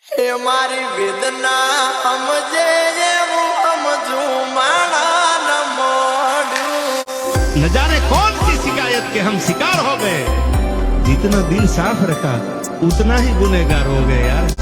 हे मारी वेदना समझे એવું સમજું માણા ન મોડ્યું। न जाने कौन सी शिकायत के हम शिकार हो गए। जितना दिल साफ रखा उतना ही गुनहगार हो गए यार।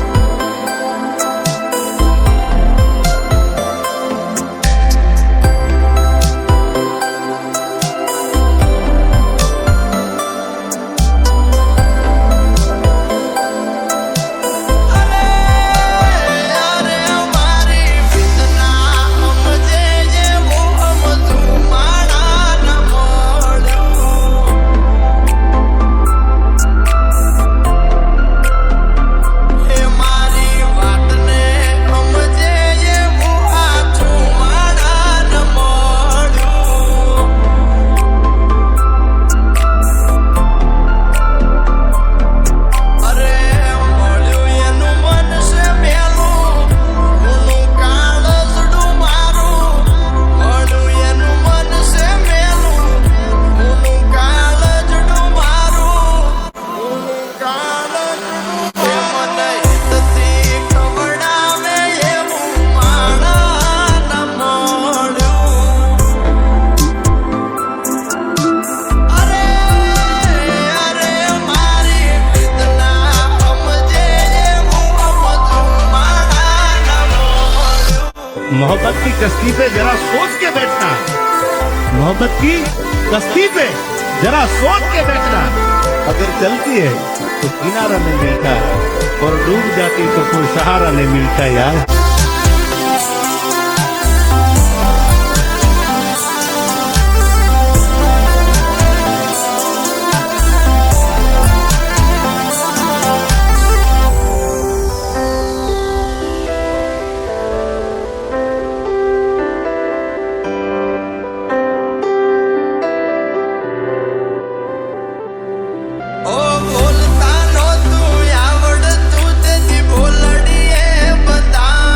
मोहब्बत की कश्ती पे जरा सोच के बैठना। मोहब्बत की कश्ती पे जरा सोच के बैठना। अगर चलती है तो किनारा नहीं मिलता और डूब जाती तो कोई सहारा नहीं मिलता यार। બોલતા નહોતું આવડતું તેથી બોલડીએ બધા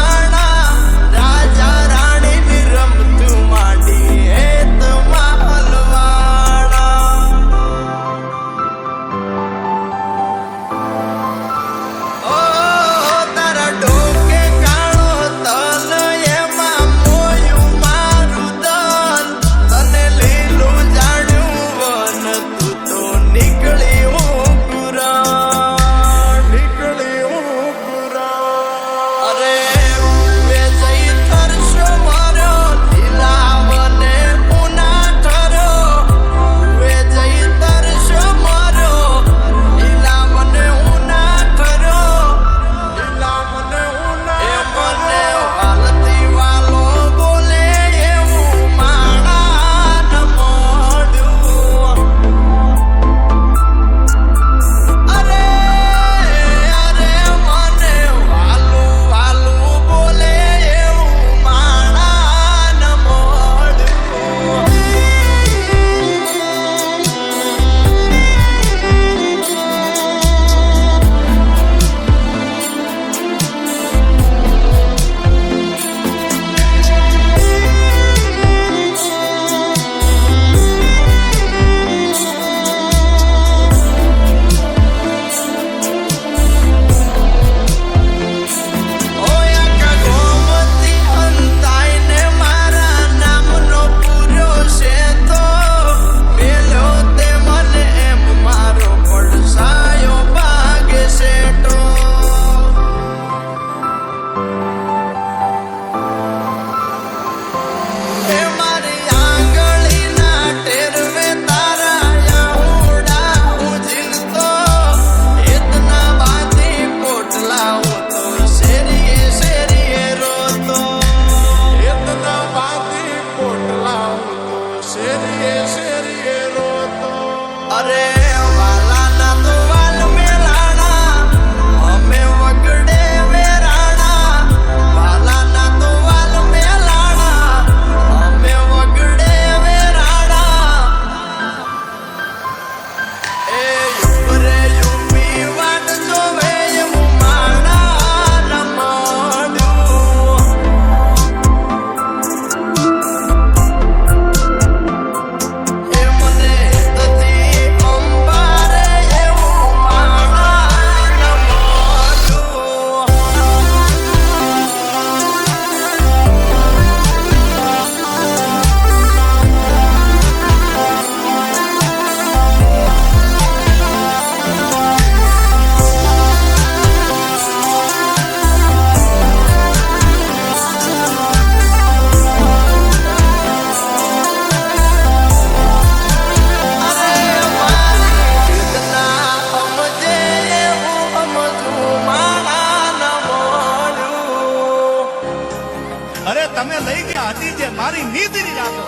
લઈ ગયા હતી જે મારી નીંદની રાતો,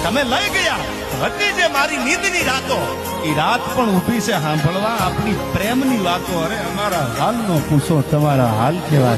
તમે લઈ ગયા હતી જે મારી નીંદની રાતો, એ રાત પણ ઊભી છે સાંભળવા આપણી પ્રેમની વાતો. અરે અમારા હાલનો પૂછો, તમારા હાલ કેવા?